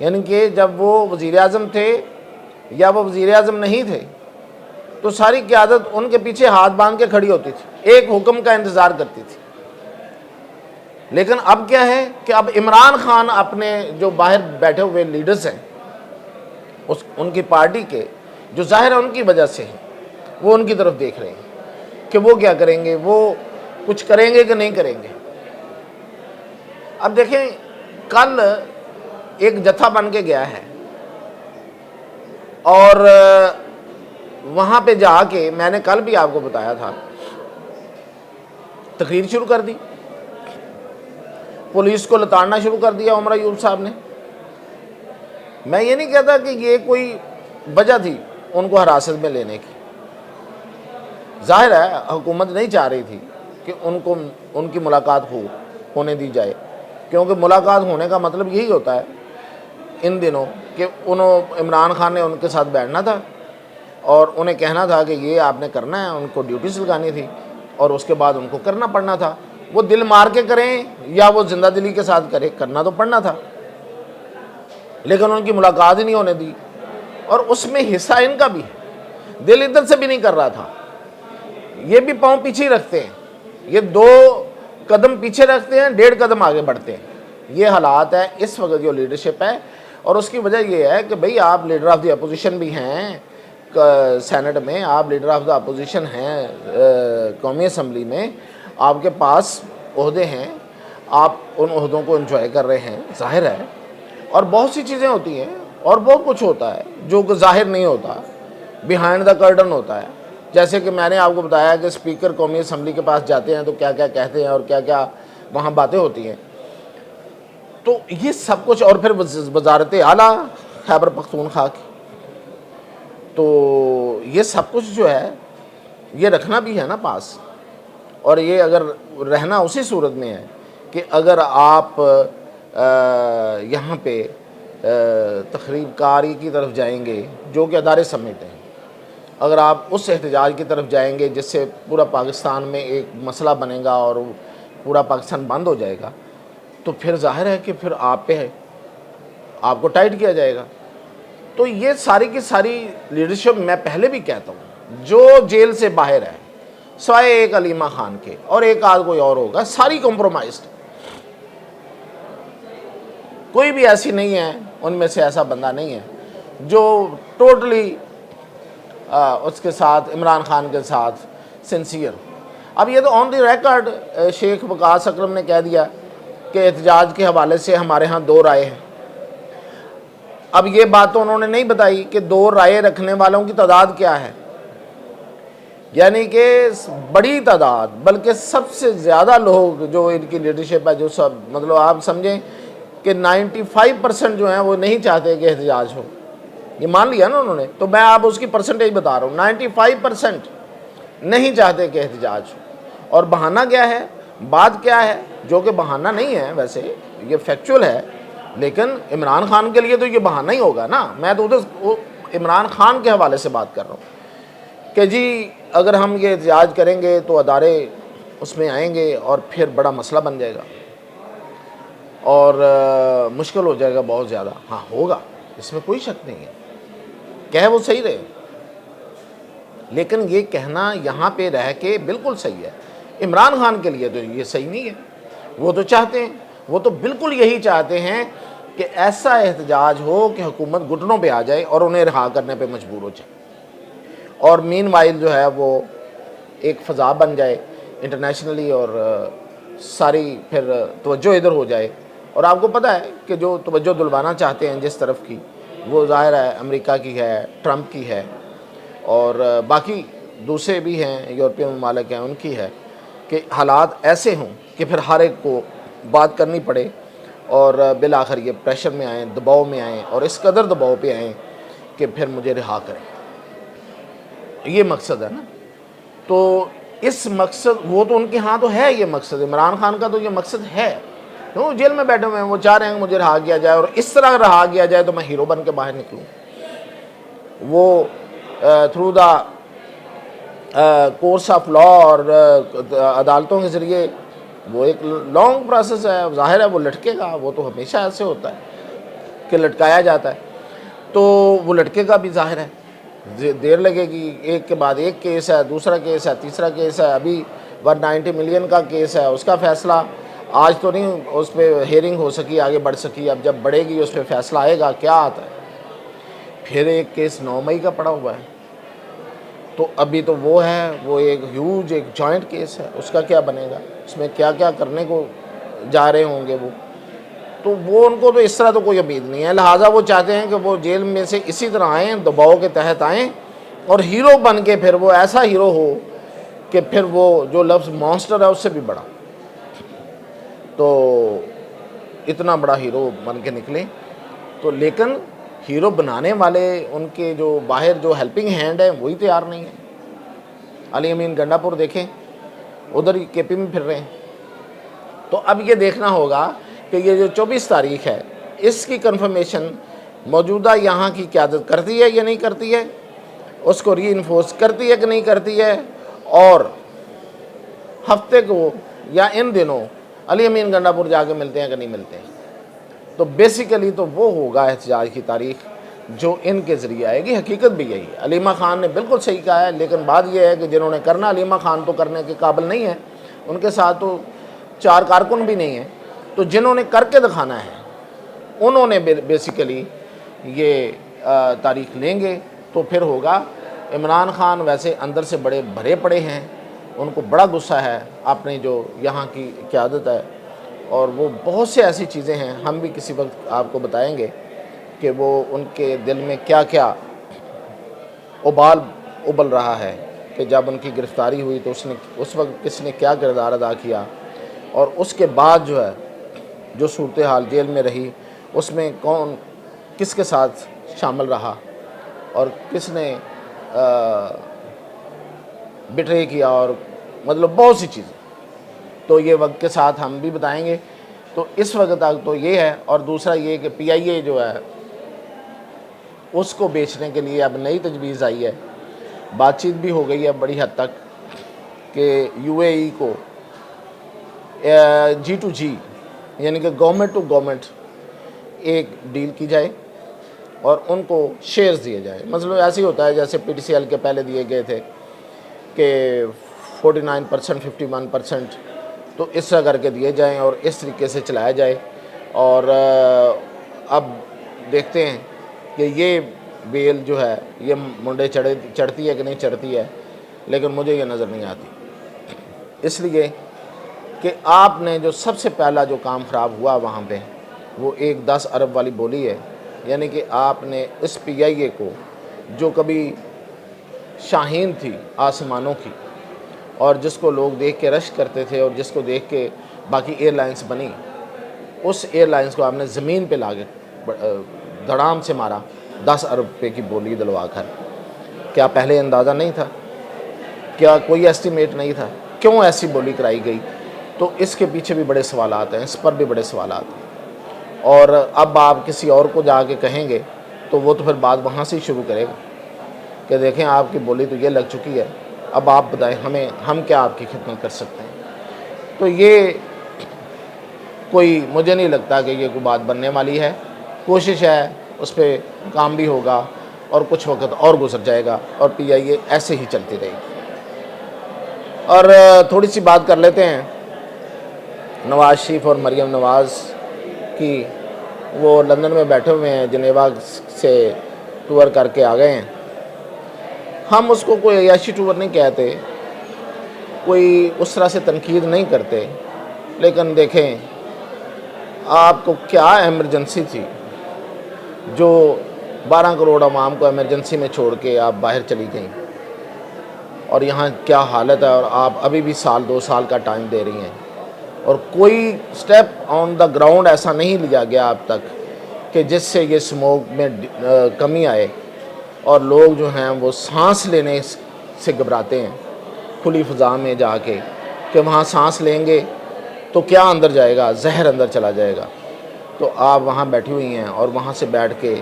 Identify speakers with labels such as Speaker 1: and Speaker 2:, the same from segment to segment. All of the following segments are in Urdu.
Speaker 1: یعنی کہ جب وہ وزیر اعظم تھے یا وہ وزیر اعظم نہیں تھے تو ساری قیادت ان کے پیچھے ہاتھ باندھ کے کھڑی ہوتی تھی، ایک حکم کا انتظار کرتی تھی۔ لیکن اب کیا ہے کہ اب عمران خان اپنے جو باہر بیٹھے ہوئے لیڈرز ہیں ان کی پارٹی کے، جو ظاہر ہے ان کی وجہ سے ہیں، وہ ان کی طرف دیکھ رہے ہیں کہ وہ کیا کریں گے، وہ کچھ کریں گے کہ نہیں کریں گے۔ اب دیکھیں، کل ایک جتھا بن کے گیا ہے اور وہاں پہ جا کے میں نے کل بھی آپ کو بتایا تھا، تقریر شروع کر دی، پولیس کو لتاڑنا شروع کر دیا عمر ایوب صاحب نے۔ میں یہ نہیں کہتا کہ یہ کوئی وجہ تھی ان کو حراست میں لینے کی، ظاہر ہے حکومت نہیں چاہ رہی تھی کہ ان کی ملاقات ہونے دی جائے، کیونکہ ملاقات ہونے کا مطلب یہی ہوتا ہے ان دنوں کہ عمران خان نے ان کے ساتھ بیٹھنا تھا اور انہیں کہنا تھا کہ یہ آپ نے کرنا ہے، ان کو ڈیوٹیز لگانی تھی اور اس کے بعد ان کو کرنا پڑنا تھا، وہ دل مار کے کریں یا وہ زندہ دلی کے ساتھ کرنا تو پڑنا تھا، لیکن ان کی ملاقات ہی نہیں ہونے دی، اور اس میں حصہ ان کا بھی ہے، دل ادھر سے بھی نہیں کر رہا تھا، یہ بھی پاؤں پیچھے رکھتے ہیں، یہ 2 قدم پیچھے رکھتے ہیں، 1.5 قدم آگے بڑھتے ہیں۔ یہ حالات ہے اس وقت جو لیڈرشپ ہے، اور اس کی وجہ یہ ہے کہ بھئی آپ لیڈر آف دی اپوزیشن بھی ہیں سینٹ میں، آپ لیڈر آف دا اپوزیشن ہیں قومی اسمبلی میں، آپ کے پاس عہدے ہیں، آپ ان عہدوں کو انجوائے کر رہے ہیں، ظاہر ہے، اور بہت سی چیزیں ہوتی ہیں اور بہت کچھ ہوتا ہے جو کہ ظاہر نہیں ہوتا، بیہائنڈ دا کرٹن ہوتا ہے، جیسے کہ میں نے آپ کو بتایا کہ اسپیکر قومی اسمبلی کے پاس جاتے ہیں تو کیا کیا کہتے ہیں اور کیا کیا وہاں باتیں ہوتی ہیں، تو یہ سب کچھ، اور پھر وزارت اعلیٰ خیبر پختونخوا کی، تو یہ سب کچھ جو ہے یہ رکھنا بھی ہے نا پاس، اور یہ اگر رہنا اسی صورت میں ہے کہ اگر آپ یہاں پہ تخریب کاری کی طرف جائیں گے جو کہ ادارے سمیت ہیں، اگر آپ اس احتجاج کی طرف جائیں گے جس سے پورا پاکستان میں ایک مسئلہ بنے گا اور پورا پاکستان بند ہو جائے گا، تو پھر ظاہر ہے کہ پھر آپ پہ آپ کو ٹائٹ کیا جائے گا۔ تو یہ ساری کی ساری لیڈرشپ، میں پہلے بھی کہتا ہوں، جو جیل سے باہر ہے سوائے ایک علیمہ خان کے اور ایک آدھ کوئی اور ہوگا، ساری کمپرومائزڈ، کوئی بھی ایسی نہیں ہے ان میں سے، ایسا بندہ نہیں ہے جو ٹوٹلی اس کے ساتھ، عمران خان کے ساتھ سنسیئر۔ اب یہ تو آن دی ریکارڈ شیخ وقاص اکرم نے کہہ دیا کہ احتجاج کے حوالے سے ہمارے ہاں 2 رائے ہیں۔ اب یہ بات تو انہوں نے نہیں بتائی کہ 2 رائے رکھنے والوں کی تعداد کیا ہے، یعنی کہ بڑی تعداد، بلکہ سب سے زیادہ لوگ جو ان کی لیڈرشپ ہے، جو سب مطلب آپ سمجھیں کہ 95% جو ہیں وہ نہیں چاہتے کہ احتجاج ہو، یہ مان لیا نا انہوں نے، تو میں آپ اس کی پرسنٹیج بتا رہا ہوں، 95% نہیں چاہتے کہ احتجاج ہو۔ اور بہانہ کیا ہے، بات کیا ہے، جو کہ بہانہ نہیں ہے، ویسے یہ فیکچول ہے، لیکن عمران خان کے لیے تو یہ بہانہ ہی ہوگا نا۔ میں تو ادھر عمران خان کے حوالے سے بات کر رہا ہوں کہ جی اگر ہم یہ احتجاج کریں گے تو ادارے اس میں آئیں گے اور پھر بڑا مسئلہ بن جائے گا اور مشکل ہو جائے گا بہت زیادہ۔ ہاں ہوگا، اس میں کوئی شک نہیں ہے، کہہ وہ صحیح رہے، لیکن یہ کہنا یہاں پہ رہ کے بالکل صحیح ہے، عمران خان کے لیے تو یہ صحیح نہیں ہے۔ وہ تو چاہتے ہیں، وہ تو بالکل یہی چاہتے ہیں کہ ایسا احتجاج ہو کہ حکومت گھٹنوں پہ آ جائے اور انہیں رہا کرنے پہ مجبور ہو جائے، اور مین وائل جو ہے وہ ایک فضا بن جائے انٹرنیشنلی، اور ساری پھر توجہ ادھر ہو جائے۔ اور آپ کو پتہ ہے کہ جو توجہ دلوانا چاہتے ہیں جس طرف کی، وہ ظاہر ہے امریکہ کی ہے، ٹرمپ کی ہے، اور باقی دوسرے بھی ہیں یورپین ممالک ہیں، ان کی ہے کہ حالات ایسے ہوں کہ پھر ہر ایک کو بات کرنی پڑے اور بالآخر یہ پریشر میں آئیں، دباؤ میں آئیں، اور اس قدر دباؤ پہ آئیں کہ پھر مجھے رہا کریں۔ یہ مقصد ہے نا، تو اس مقصد، وہ تو ان کے ہاں تو ہے یہ مقصد، عمران خان کا تو یہ مقصد ہے، وہ جیل میں بیٹھے ہوئے ہیں، وہ چاہ رہے ہیں کہ مجھے رہا کیا جائے، اور اس طرح رہا کیا جائے تو میں ہیرو بن کے باہر نکلوں۔ وہ through the course of law اور عدالتوں کے ذریعے، وہ ایک لانگ پروسیس ہے، ظاہر ہے وہ لٹکے گا، وہ تو ہمیشہ ایسے ہوتا ہے کہ لٹکایا جاتا ہے، تو وہ لٹکے گا بھی ظاہر ہے، دیر لگے گی، ایک کے بعد ایک کیس ہے، دوسرا کیس ہے، تیسرا کیس ہے، ابھی 190 ملین کا کیس ہے، اس کا فیصلہ آج تو نہیں اس پہ ہیئرنگ ہو سکی، آگے بڑھ سکی، اب جب بڑھے گی اس پہ فیصلہ آئے گا کیا آتا ہے۔ پھر ایک کیس 9 مئی کا پڑا ہوا ہے، تو ابھی تو وہ ہے، وہ ایک ہیوج ایک جوائنٹ کیس ہے، اس کا کیا بنے گا، اس میں کیا کیا کرنے کو جا رہے ہوں گے وہ، تو وہ ان کو تو اس طرح تو کوئی امید نہیں ہے، لہٰذا وہ چاہتے ہیں کہ وہ جیل میں سے اسی طرح آئیں، دباؤ کے تحت آئیں، اور ہیرو بن کے پھر وہ ایسا ہیرو ہو کہ پھر وہ جو لفظ مانسٹر ہے اس سے بھی بڑا، تو اتنا بڑا ہیرو بن کے نکلیں۔ تو لیکن ہیرو بنانے والے ان کے جو باہر جو ہیلپنگ ہینڈ ہیں وہی تیار نہیں ہیں۔ علی امین گنڈا پور دیکھیں، ادھر ہی کے پی میں پھر رہے ہیں۔ تو اب یہ دیکھنا ہوگا کہ یہ جو 24 تاریخ ہے اس کی کنفرمیشن موجودہ یہاں کی قیادت کرتی ہے یا نہیں کرتی ہے، اس کو ری انفورس کرتی ہے کہ نہیں کرتی ہے، اور ہفتے کو یا ان دنوں علی امین گنڈا پور جا کے ملتے ہیں کہ نہیں ملتے ہیں۔ تو بیسیکلی تو وہ ہوگا احتجاج کی تاریخ جو ان کے ذریعے آئے گی۔ حقیقت بھی یہی ہے، علیمہ خان نے بالکل صحیح کہا ہے، لیکن بات یہ ہے کہ جنہوں نے کرنا، علیمہ خان تو کرنے کے قابل نہیں ہے، ان کے ساتھ تو 4 کارکن بھی نہیں ہیں، تو جنہوں نے کر کے دکھانا ہے انہوں نے بیسیکلی یہ تاریخ لیں گے، تو پھر ہوگا۔ عمران خان ویسے اندر سے بڑے بھرے پڑے ہیں، ان کو بڑا غصہ ہے اپنی جو یہاں کی قیادت ہے، اور وہ بہت سے ایسی چیزیں ہیں، ہم بھی کسی وقت آپ کو بتائیں گے کہ وہ ان کے دل میں کیا کیا ابال ابل رہا ہے، کہ جب ان کی گرفتاری ہوئی تو اس وقت کس نے کیا کردار ادا کیا، اور اس کے بعد جو ہے جو صورتحال جیل میں رہی اس میں کون کس کے ساتھ شامل رہا اور کس نے بٹرے کیا، اور مطلب بہت سی چیزیں تو یہ وقت کے ساتھ ہم بھی بتائیں گے۔ تو اس وقت تک تو یہ ہے، اور دوسرا یہ کہ پی آئی اے جو ہے اس کو بیچنے کے لیے اب نئی تجویز آئی ہے، بات چیت بھی ہو گئی ہے بڑی حد تک کہ یو اے ای کو جی ٹو جی یعنی کہ گورنمنٹ ٹو گورنمنٹ ایک ڈیل کی جائے اور ان کو شیئرز دیے جائے۔ مطلب ایسے ہی ہوتا ہے جیسے پی ٹی سی ایل کے پہلے دیے گئے تھے کہ 49% 51%، تو اس طرح کر کے دیے جائیں اور اس طریقے سے چلایا جائے۔ اور اب دیکھتے ہیں کہ یہ بیل جو ہے یہ منڈے چڑھتی ہے کہ نہیں چڑھتی ہے، لیکن مجھے یہ نظر نہیں آتی، اس لیے کہ آپ نے جو سب سے پہلا جو کام خراب ہوا وہاں پہ وہ ایک 10 ارب والی بولی ہے، یعنی کہ آپ نے اس پی آئی اے کو جو کبھی شاہین تھی آسمانوں کی، اور جس کو لوگ دیکھ کے رشک کرتے تھے اور جس کو دیکھ کے باقی ایئر لائنس بنی، اس ایئر لائنس کو آپ نے زمین پہ لا کے دھڑام سے مارا 10 ارب روپے کی بولی دلوا کر۔ کیا پہلے اندازہ نہیں تھا؟ کیا کوئی ایسٹیمیٹ نہیں تھا؟ کیوں ایسی بولی کرائی گئی؟ تو اس کے پیچھے بھی بڑے سوالات ہیں، اس پر بھی بڑے سوالات ہیں، اور اب آپ کسی اور کو جا کے کہیں گے تو وہ تو پھر بات وہاں سے ہی شروع کرے گا کہ دیکھیں آپ کی بولی تو یہ لگ چکی ہے، اب آپ بتائیں ہم کیا آپ کی خدمت کر سکتے ہیں۔ تو یہ کوئی مجھے نہیں لگتا کہ یہ کوئی بات بننے والی ہے۔ کوشش ہے اس پہ کام بھی ہوگا اور کچھ وقت اور گزر جائے گا اور پی آئی اے ایسے ہی چلتی رہے گی۔ اور تھوڑی سی بات کر لیتے ہیں نواز شریف اور مریم نواز کی۔ وہ لندن میں بیٹھے ہوئے ہیں، جنیوا سے ٹور کر کے آ گئے ہیں۔ ہم اس کو کوئی عیاشی ٹور نہیں کہتے، کوئی اس طرح سے تنقید نہیں کرتے، لیکن دیکھیں آپ کو کیا ایمرجنسی تھی جو 12 کروڑ عوام کو ایمرجنسی میں چھوڑ کے آپ باہر چلی گئیں، اور یہاں کیا حالت ہے، اور آپ ابھی بھی 2 سال کا ٹائم دے رہی ہیں، اور کوئی سٹیپ آن دا گراؤنڈ ایسا نہیں لیا گیا اب تک کہ جس سے یہ اسموک میں کمی آئے، اور لوگ جو ہیں وہ سانس لینے سے گھبراتے ہیں کھلی فضا میں جا کے، کہ وہاں سانس لیں گے تو کیا اندر جائے گا، زہر اندر چلا جائے گا۔ تو آپ وہاں بیٹھی ہوئی ہیں، اور وہاں سے بیٹھ کے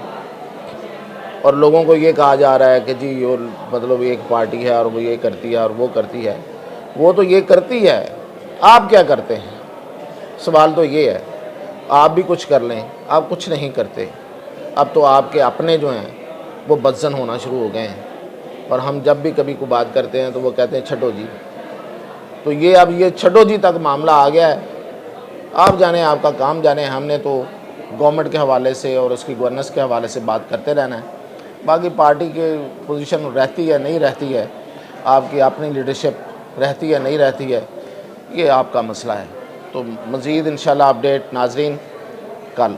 Speaker 1: اور لوگوں کو یہ کہا جا رہا ہے کہ جی یہ مطلب ایک پارٹی ہے اور وہ یہ کرتی ہے اور وہ کرتی ہے۔ وہ تو یہ کرتی ہے، آپ کیا کرتے ہیں؟ سوال تو یہ ہے، آپ بھی کچھ کر لیں، آپ کچھ نہیں کرتے۔ اب تو آپ کے اپنے جو ہیں وہ بدزن ہونا شروع ہو گئے ہیں، اور ہم جب بھی کبھی کو بات کرتے ہیں تو وہ کہتے ہیں چھٹو جی. تو یہ اب یہ چھٹو جی تک معاملہ آ گیا ہے. آپ جانیں، آپ کا کام جانیں. ہم نے تو گورنمنٹ کے حوالے سے اور اس کی گورننس کے حوالے سے بات کرتے رہنا ہے. باقی پارٹی کی پوزیشن رہتی ہے نہیں رہتی ہے، آپ کی اپنی لیڈرشپ رہتی ہے نہیں رہتی ہے، یہ آپ کا مسئلہ ہے. تو مزید انشاءاللہ اپڈیٹ ناظرین کل.